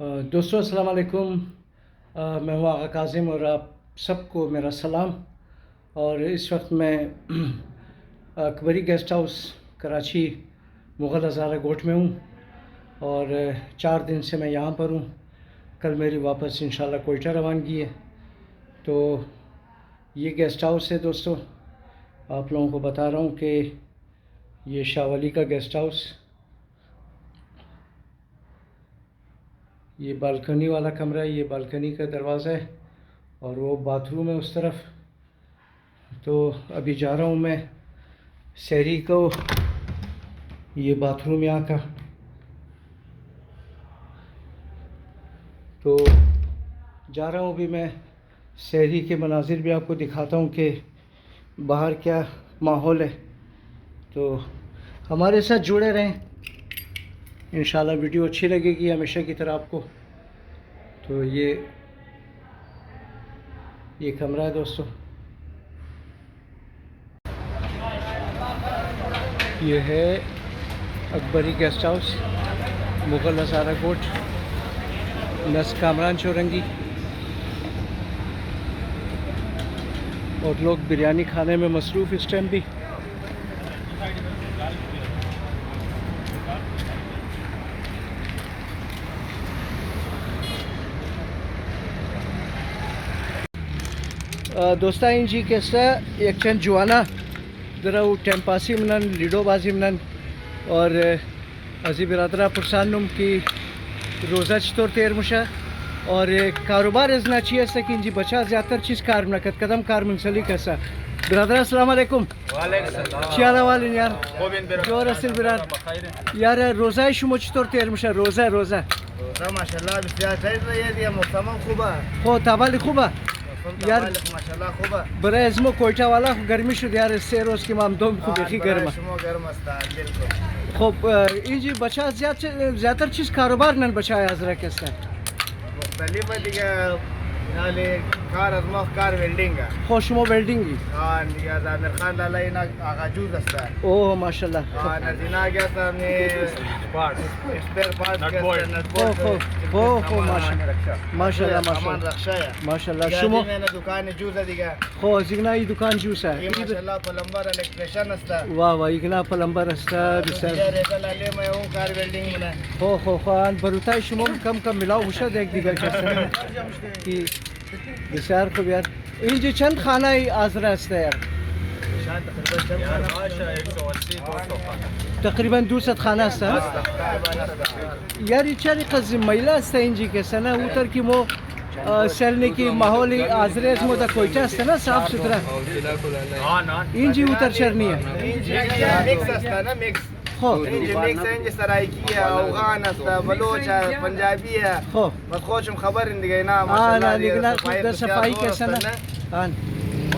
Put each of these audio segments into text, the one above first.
दोस्तों अस्सलाम वालेकुम। मैं हूँ आगा काज़िम और आप सबको मेरा सलाम। और इस वक्त मैं अकबरी गेस्ट हाउस कराची मुग़ल हज़ारा गोट में हूँ और 4 दिन से मैं यहाँ पर हूँ। कल मेरी वापस इंशाल्लाह कोयटा रवानगी है। तो ये गेस्ट हाउस है दोस्तों, आप लोगों को बता रहा हूँ कि ये शाह वली का गेस्ट हाउस, ये बालकनी वाला कमरा है, ये बालकनी का दरवाज़ा है और वो बाथरूम है उस तरफ। तो अभी जा रहा हूँ मैं सहरी को, ये बाथरूम यहाँ का। तो जा रहा हूँ अभी मैं सहरी के मनाजिर भी आपको दिखाता हूँ कि बाहर क्या माहौल है। तो हमारे साथ जुड़े रहें, इंशाल्लाह वीडियो अच्छी लगेगी हमेशा की तरह आपको। तो ये कमरा है दोस्तों, ये है अकबरी गेस्ट हाउस मुग़ल हज़ारा गोट, नस कामरान चौरंगी। और लोग बिरयानी खाने में मसरूफ़ इस टाइम भी। दोस्ता इंजी कैसा एक चंद जुआना जरा वो टेम्पासी मनन लीडोबाजी मनन और अजी बिरादरा पुरसानुम की रोज़ा चतौर तेर मुशा और कारोबार इतना चाहिए कि इंजी बचा ज़्यादातर चीज़ कार नकद कदम कार मुंसली कैसा बिरादरा अस्सलाम वालेकुम। चियाला वाले यार जोर असल बिराद यार रोज़ा शुमो चतौर तेर मुशा रोज़ा माशाल्लाह बिस्यार है ये मौसम खूबा हो ताबाली खूबा यार माशाल्लाह खूबा बरे इसमें कोयटा वाला गर्मी शुद्ध यार इससे रोज़ की माम दोम खूब देखी गर्मा खूब इंजी बचा ज़्यादातर चीज़ कारोबार नन बचाया हजरा कैसा मुख्तलिफ नाले कार अजमा कार वेल्डिंग खुशमो वेल्डिंग हां दिया जामिर खान लाला इना आगा जूज अस्ता ओह माशाल्लाह हां नजीना गया था ने स्पेयर पार्ट के नट बोल्ट हो माशाल्लाह माशाल्लाह शुमो मैंने दुकान जूज दिया हो जिगना ये दुकान जूस है माशाल्लाह प्लम्बर इलेक्ट्रिशियन अस्ता वाह वाह इगना प्लम्बर अस्ता बिसर लाले मैं हूं कार वेल्डिंग में हो खान बरुता शुमो कम मिलाओ हुशा देख दिगा कि बिसार खूब यार इंजी चंद खाना ही आजरा अस्ता यार तकरीबन 200 खाना अस्ता यार इचारी कज़िम महिला अस्ता इंजी के सना उतर की मो सेलने की माहौल ही आजरे मो दा कोयटा अस्ता ना साफ सुथरा इंजी उतर चरनी है मिक्स अस्ता ना मिक्स हो मिक्स है जिस तरह की है अफगान अस्ता बलोच है पंजाबी है हो बस खोशम खबर इंदगे ना माशाल्लाह निकला सफाई कैसा ना हां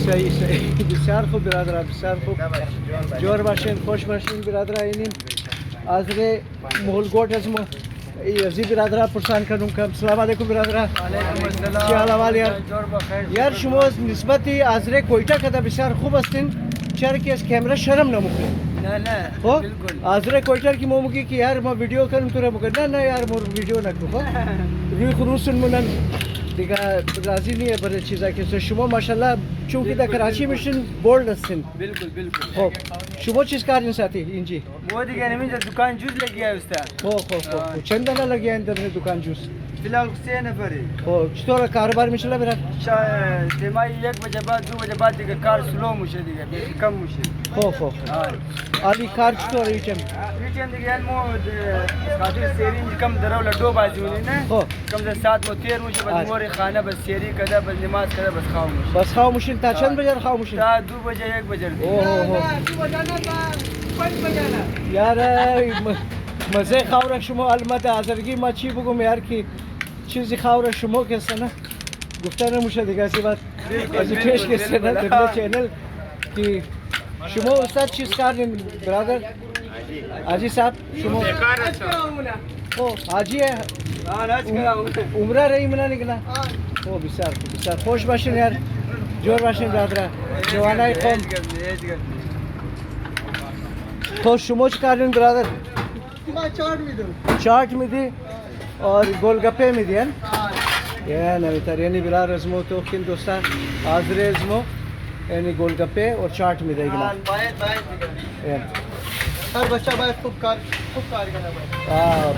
सही बिसार खूब बिरादरा बिसार खूब जोर बाशिन खुश बाशिन बिरादरा इनिन आजरे मोहल गोट अजमो यजी बिरादरा पुरसान करूं कम अस्सलाम वालेकुम बिरादरा वालेकुम अस्सलाम क्या हाल यार जोर बखैर यार शुमो निस्बती आजरे कोयटा कदा बिसार खूब अस्तिन चर के कैमरा शर्म न मुके ना हो आजरे कोयटर की मोमुकी की यार मैं वीडियो करूं तुरा मुके ना यार मोर वीडियो ना को रुई खरुसन मुनन दिगा राजी नहीं है बड़े चीज़ा के सो शुमो माशाल्लाह चूंकि द कराची मिशन बोल्ड हसन बिल्कुल हो शुमो चीज़ कार साथी इंजी वो दिगा ने मुझे दुकान जूस लगी है उस्ताद हो चंदना लगी है अंदर में दुकान जूस फिलहाल से न पड़े हो चतोरा कारोबार में चला मेरा सेमाई 1 बजे बाद 2 बजे बाद दिगा कार स्लो मुझे दिगा कम मुझे हो आली कार चतोरा इचम दिगा मो खातिर सेरिंग कम दरो लड्डो बाजी ने हो कम से 7 मो 13 मुझे बस मोरे खाना बस सेरी कदा बस नमाज कदा बस खाओ मुशिन ता चंद बजे खाओ मुशिन ता 2 बजे 1 बजे हो 2 बजे ना 5 बजे ना यार मजे खावर शुमो अलमत आजरगी माची बुगुम यार की चीज़ खावर शुमो के सना गुफ्ताना मुझे दिखा सी बात पेश के सना तेरे चैनल की शुमो उस्ताद चीज़ कार ब्रदर आजी साहब शुमो ओ आजी है उम्रा रही मना निकला ओ बिसार खुश बाशिन यार जोर बाशिन ब्रदरा जवाना कौम खुश शुमो कार ब्रदर चार्ट में दी और गोलगप्पे median yani veterani birer ezmo to kin dostlar hazır ezmo yani golgappe और चाट मिलेगी ना हर बच्चा बाइक खूब कार करना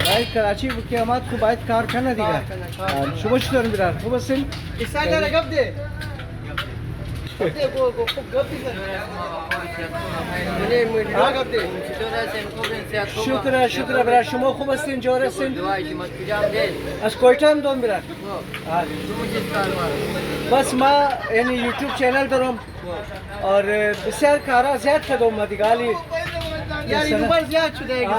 बाइक कराची के आमाद खूब बाइक कार खाना दिखा शुभ शुभ बिरार खूब सिल इसाला रगब दे वो खूब गप दी शुक्र बिरार शुमो खूब सिल जोर सिल आज कोयटाम दोन बिरार बस माँ यानी यूट्यूब चैनल करूँ और बिसार कारा ज़्यादा कदम मदिगाली यार यूट्यूबर ज़्यादा छुड़ेगा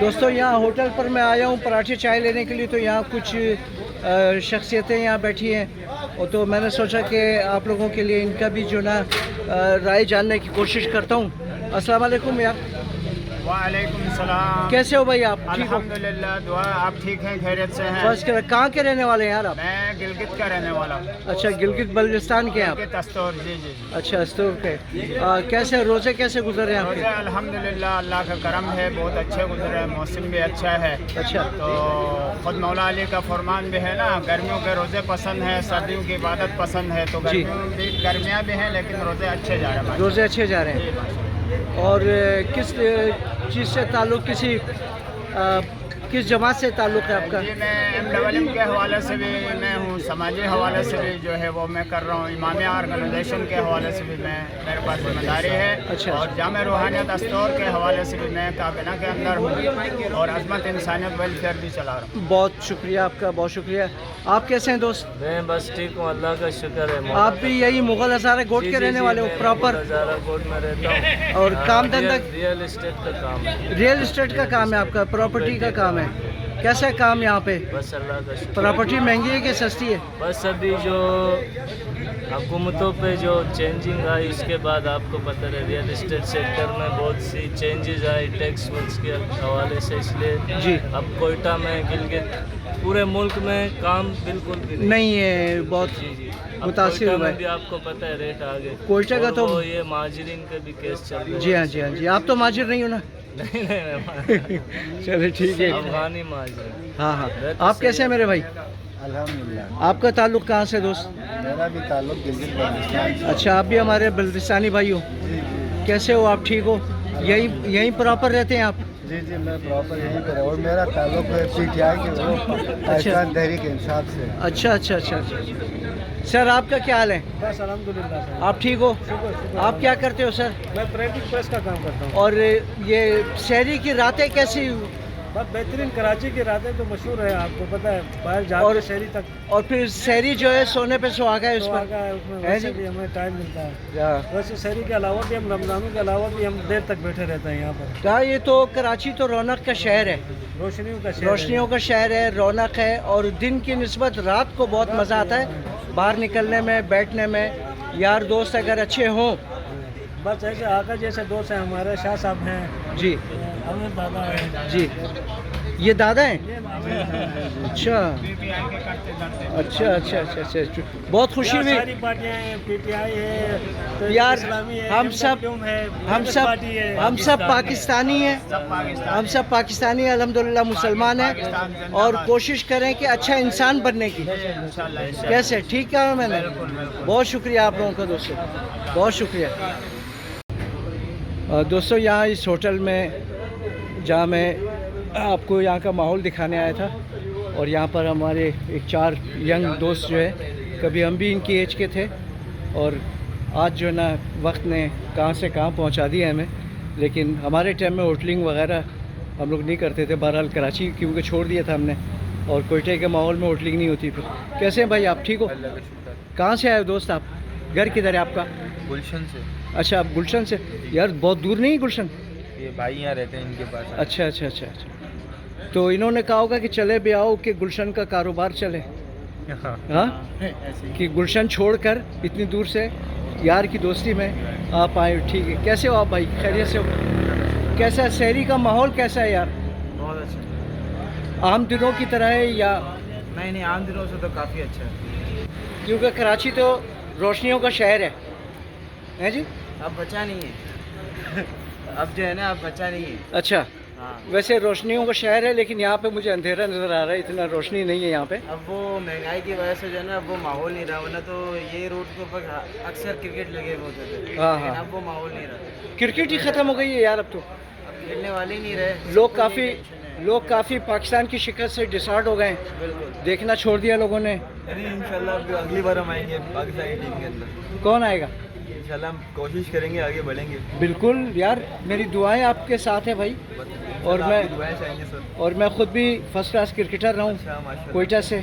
दोस्तों यहाँ होटल पर मैं आया हूँ पराठे चाय लेने के लिए तो यहाँ कुछ शख्सियतें यहाँ बैठी हैं और तो मैंने सोचा कि आप लोगों के लिए इनका भी जो ना राय जानने की कोशिश करता हूँ। अस्सलाम वालेकुम यार। वालेकुम सलाम। कैसे हो भाई आप? ठीक हो? अल्हम्दुलिल्लाह दुआ। आप ठीक हैं, खैरियत से हैं? बस कहाँ के रहने वाले हैं यार आप? मैं गिलगित का रहने वाला हूँ। अच्छा गिलगित बल्चिस्तान के हैं आप? अस्तौर जी जी। अच्छा अस्तौर के। कैसे रोज़े कैसे गुजरे हैं आपके? रोज़े अल्हम्दुलिल्लाह अल्लाह का करम है, बहुत अच्छे गुजरे, मौसम भी अच्छा है। अच्छा तो खुद मौला अली का फरमान भी है ना, गर्मियों के रोज़े पसंद है, सर्दियों की इबादत पसंद है। तो गर्मियाँ भी हैं लेकिन रोज़े अच्छे जा रहे हैं। रोज़े अच्छे जा रहे हैं। और किस चीज़ से ताल्लुक़ किस जमात से ताल्लुक़ है आपका? जी मैं MWM के हवाले से भी मैं हूँ, समाजी हवाले से भी जो है वो मैं कर रहा हूँ, इमामिया ऑर्गेनाइजेशन के हवाले से भी मेरे पास जिम्मेदारी है। अच्छा। और जामे रूहानियत अस्तौर के हवाले से भी मैं काबीना के अंदर हूँ और अजमत इंसानियत वेलफेयर भी चला रहा हूँ। बहुत शुक्रिया आपका, बहुत शुक्रिया। आप कैसे हैं दोस्त? मैं बस ठीक हूँ, अल्लाह का शुक्र है। आप भी यही मुगल हज़ारा गोट के रहने वाले हो? प्रॉपर हज़ारा गोट में रहता हूँ। और काम धंधा? रियल एस्टेट का काम है। रियल एस्टेट का काम है आपका, प्रॉपर्टी का काम है। कैसा है काम यहाँ पे? बस अल्लाह का शुक्र। प्रॉपर्टी महंगी है कि सस्ती है? बस अभी जो हुकूमतों पे जो चेंजिंग आई उसके बाद आपको पता है रियल एस्टेट सेक्टर में बहुत सी चेंजेस आई टैक्स वैक्स के हवाले से, इसलिए जी अब कोयटा में गिलगित पूरे मुल्क में काम बिल्कुल भी नहीं है, बहुत जी जी। मुतासिर हुआ है। भी आपको पता है रेट आ गए। कोयटा का तो ये माजरीन का भी केस चल रहा है। जी हाँ जी हाँ जी। आप तो माजिर नहीं हो ना? नहीं चलो ठीक है। अफगानी माजरीन। हाँ हाँ। आप कैसे हैं मेरे भाई? अल्हम्दुलिल्लाह। आपका ताल्लुक कहाँ से दोस्त? मेरा भी ताल्लुक गिलगित बल्चिस्तान से। अच्छा आप भी हमारे बल्चिस्तानी भाई हो? कैसे हो आप? ठीक हो? यहीं प्रॉपर रहते हैं आप? जी जी मैं प्रॉपर यहीं पर और मेरा ताल्लुक है PTI के वो पाकिस्तान तहरीक इंसाफ से। अच्छा अच्छा अच्छा अच्छा। सर आपका क्या हाल है? बस अल्हम्दुलिल्लाह सर। आप ठीक हो? आप क्या करते हो सर? मैं प्रिंटिंग प्रेस का काम करता हूँ। और ये शहरी की रातें कैसी? बस बेहतरीन, कराची की रातें तो मशहूर है, आपको पता है, बाहर जाते और शहरी तक और फिर शहरी जो है सोने पे सुहागा है उस पर? उसमें है वैसे जी? भी हमें टाइम मिलता है। हाँ। वैसे शहरी के अलावा भी हम रमजानों के अलावा भी हम देर तक बैठे रहते हैं यहाँ पर। क्या ये तो कराची तो रौनक का शहर है, रोशनियों का शहर रोशनियों का शहर है, रौनक है। और दिन की निस्बत रात को बहुत मज़ा आता है बाहर निकलने में, बैठने में। यार दोस्त अगर अच्छे हों। बस ऐसे आका जैसे दोस्त हैं हमारे, शाह साहब हैं जी हमें दादा हैं जी। ये दादा हैं? अच्छा अच्छा अच्छा अच्छा अच्छा। बहुत खुशी हुई सारी पार्टियां हैं, PTI है तो यार। इस्लामी है, हम सब MWM है, हम पीपल्स सब पार्टी है। हम सब पाकिस्तानी हैं, हम सब पाकिस्तानी हैं, अल्हम्दुलिल्लाह मुसलमान हैं। और कोशिश करें कि अच्छा इंसान बनने की। कैसे ठीक कहा मैंने? बहुत शुक्रिया आप लोगों का दोस्तों, बहुत शुक्रिया। दोस्तों यहाँ इस होटल में जहाँ मैं आपको यहाँ का माहौल दिखाने आया था और यहाँ पर हमारे एक 4 यंग दोस्त जो है, कभी हम भी इनकी एज के थे और आज जो है ना वक्त ने कहाँ से कहाँ पहुँचा दिया हमें। लेकिन हमारे टाइम में होटलिंग वगैरह हम लोग नहीं करते थे। बहरहाल कराची क्योंकि छोड़ दिया था हमने और कोयटे के माहौल में होटलिंग नहीं होती थी। कैसे हैं भाई आप? ठीक हो? कहाँ से आए हो दोस्त आप? घर किधर है आपका? गुलशन से। अच्छा आप गुलशन से? यार बहुत दूर नहीं है गुलशन? ये भाई यहाँ रहते हैं इनके पास। अच्छा अच्छा अच्छा अच्छा। तो इन्होंने कहा होगा कि चले भी आओ कि गुलशन का कारोबार चले। हाँ कि गुलशन छोड़कर इतनी दूर से यार की दोस्ती में आप आए। ठीक है। कैसे हो आप भाई? खैरियत से हो? कैसा है शहरी का माहौल? कैसा है यार? बहुत बहुत अच्छा। आम दिनों की तरह है या? नहीं नहीं, आम दिनों से तो काफ़ी अच्छा है। क्योंकि कराची तो रोशनियों का शहर है जी। अब बचा नहीं है अब जो है ना, अब बचा नहीं है। अच्छा, हाँ, वैसे रोशनियों का शहर है, लेकिन यहाँ पे मुझे अंधेरा नज़र आ रहा है, इतना रोशनी नहीं है यहाँ पे। अब वो महंगाई की वजह से जो है ना, अब वो माहौल नहीं रहा, वरना तो ये रोड के ऊपर अक्सर क्रिकेट लगे हुए होते थे। हाँ, लेकिन हाँ। अब वो माहौल नहीं रहा, क्रिकेट ही ख़त्म हो गई है यार अब तो। अब खेलने वाले ही नहीं रहे। लोग काफ़ी पाकिस्तान की शिकस्त से डिसहार्ट हो गए हैं, बिल्कुल। देखना छोड़ दिया लोगों ने। अरे इंशाल्लाह अगली बार हम आएंगे पाकिस्तान की टीम के अंदर। कौन आएगा? इंशाल्लाह हम कोशिश करेंगे, आगे बढ़ेंगे। बिल्कुल यार, मेरी दुआएं आपके साथ है भाई। और मैं दुआएं चाहिए सर। और मैं खुद भी फर्स्ट क्लास क्रिकेटर रहा हूँ माशाल्लाह। कोयटा से।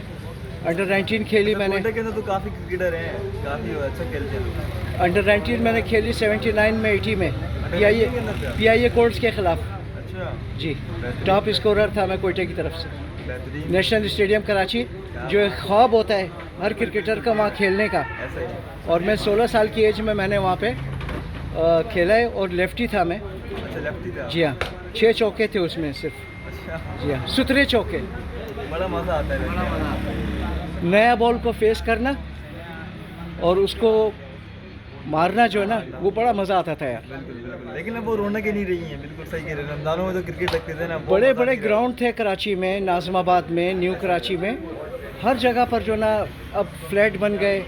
अंडर 19 खेली मैंने। कोयटा के अंदर तो काफ़ी क्रिकेटर हैं, काफ़ी अच्छा खेलते हैं। अंडर 19 मैंने खेली 79 में 80 में PIA कोर्ट्स के खिलाफ। अच्छा जी, टॉप स्कोरर था मैं कोयटा की तरफ से। बेहतरीन। नेशनल स्टेडियम कराची, जो एक ख्वाब होता है हर क्रिकेटर का वहाँ खेलने का। ऐसा ही। और मैं 16 साल की एज में मैंने वहाँ पे खेला है, और लेफ्टी था मैं। अच्छा लेफ्टी था। जी हाँ, 6 चौके थे उसमें सिर्फ। अच्छा, जी हाँ, सुथरे चौके। बड़ा मज़ा आता है। नया बॉल को फेस करना और उसको मारना जो है ना, वो बड़ा मज़ा आता था यार। बिल्कुल बिल्कुल, लेकिन अब वो रौनक ही नहीं रही है। बिल्कुल सही कह रहे हैं। रमज़ानों में जो क्रिकेट लगते थे ना, बड़े बड़े ग्राउंड थे कराची में, नाज़िमाबाद में, न्यू कराची में, हर जगह पर जो ना अब फ्लैट बन गए।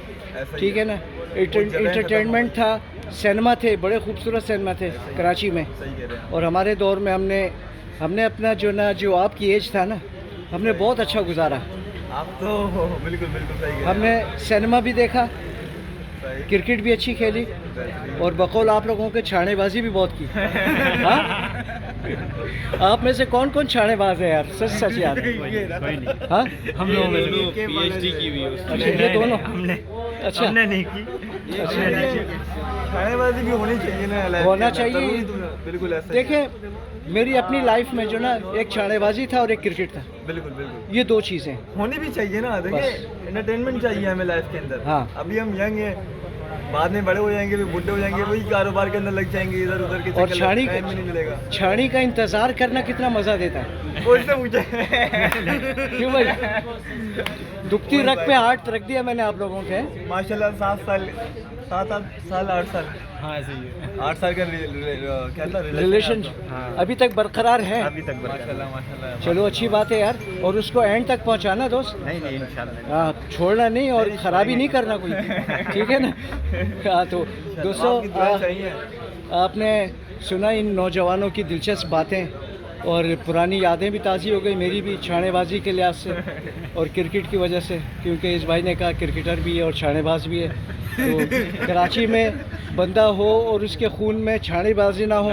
ठीक है ना, इंटरटेनमेंट था, सिनेमा थे, बड़े खूबसूरत सिनेमा थे कराची में। सही कह रहे हैं। और हमारे दौर में हमने अपना जो आपकी एज था ना, हमने बहुत अच्छा गुजारा। आप तो बिल्कुल बिल्कुल सही कह रहे हैं। हमने सिनेमा भी देखा, सही। क्रिकेट भी अच्छी खेली, बेहतरीन। और बकौल आप लोगों के छानेबाजी भी बहुत की। हाँ? आप में से कौन कौन छानेबाज है यार? सच सच यार। हाँ? हम लोगों में PhD की भी अच्छा, ये दोनों अच्छा हमने नहीं की। खानेबाजी भी होनी चाहिए ना, लाइफ होना के अंदर। चाहिए। जरूरी तो बिल्कुल ऐसा ही है। देखिए, मेरी अपनी लाइफ में जो ना, एक छानेबाजी था और एक क्रिकेट था। बिल्कुल बिल्कुल ये 2 चीज़ें। होनी भी चाहिए ना। देखिए, एंटरटेनमेंट चाहिए हमें लाइफ के अंदर। हाँ। अभी हम यंग हैं, बाद में बड़े हो जाएंगे, फिर बुढ़े हो जाएंगे, वही कारोबार के अंदर लग जाएंगे, इधर उधर के और चक्कर छानी में टाइम भी नहीं मिलेगा। छानी का इंतज़ार करना कितना मज़ा देता है। कोई से मुझे क्यों भाई? दुखती रग पे हाथ रख दिया मैंने आप लोगों के। माशाल्लाह 7 साल 8 साल। हाँ ऐसे ही है। 8 साल का क्या था रिलेशन अभी तक बरकरार है। अभी तक माशाल्लाह माशाल्लाह। चलो अच्छी बात है यार, और उसको एंड तक पहुंचाना दोस्त। नहीं नहीं इंशाल्लाह। हाँ, छोड़ना नहीं और ख़राबी नहीं करना कोई। ठीक है ना? हाँ, तो दोस्तों, आपकी दुआ चाहिए। आपने सुना इन नौजवानों की दिलचस्प बातें, और पुरानी यादें भी ताज़ी हो गई मेरी भी, छानेबाजी के लिहाज से और क्रिकेट की वजह से, क्योंकि इस भाई ने कहा क्रिकेटर भी है और छानेबाज भी है। तो कराची में बंदा हो और उसके खून में छानेबाजी ना हो,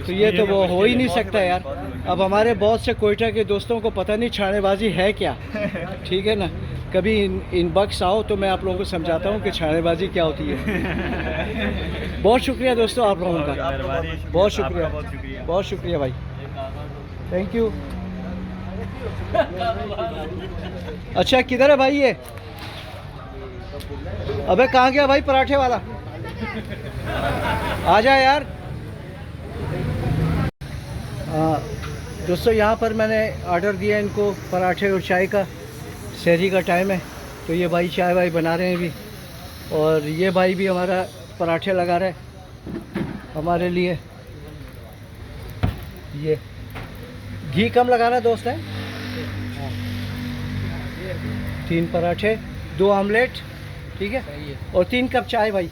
तो ये तो वो हो ही नहीं सकता यार। अब हमारे बहुत से कोयटा के दोस्तों को पता नहीं छानेबाजी है क्या। ठीक है ना, कभी इनबॉक्स आओ तो मैं आप लोगों को समझाता हूँ कि छानेबाजी क्या होती है। बहुत शुक्रिया दोस्तों आप लोगों का, बहुत शुक्रिया, बहुत शुक्रिया भाई, थैंक यू। अच्छा, किधर है भाई ये? अबे कहाँ गया भाई पराठे वाला? आ जा यार। दोस्तों, यहाँ पर मैंने ऑर्डर दिया इनको पराठे और चाय का। सहरी का टाइम है, तो ये भाई चाय वाय बना रहे हैं अभी, और ये भाई भी हमारा पराठे लगा रहे हैं हमारे लिए। ये घी कम लगाना दोस्त है। 3 पराठे, 2 ऑमलेट, ठीक है, और 3 कप चाय भाई।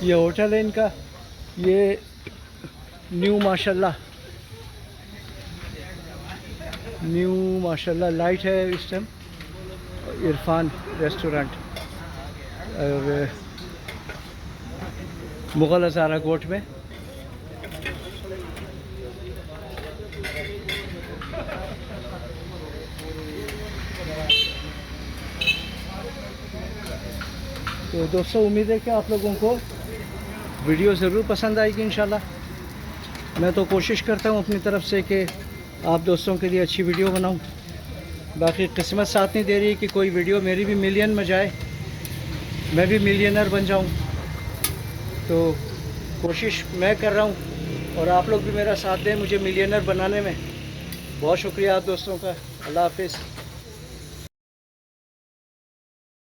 ये होटल है इनका, ये न्यू माशाल्लाह लाइट है इस टाइम। इरफान रेस्टोरेंट और मुग़ल हज़ारा कोट में। तो दोस्तों, उम्मीद है कि आप लोगों को वीडियो ज़रूर पसंद आएगी इंशाल्लाह। मैं तो कोशिश करता हूँ अपनी तरफ से कि आप दोस्तों के लिए अच्छी वीडियो बनाऊँ। बाकी किस्मत साथ नहीं दे रही कि कोई वीडियो मेरी भी मिलियन में जाए, मैं भी मिलियनर बन जाऊँ। तो कोशिश मैं कर रहा हूँ और आप लोग भी मेरा साथ दें मुझे मिलियनर बनाने में। बहुत शुक्रिया आप दोस्तों का। अल्लाह हाफिज़।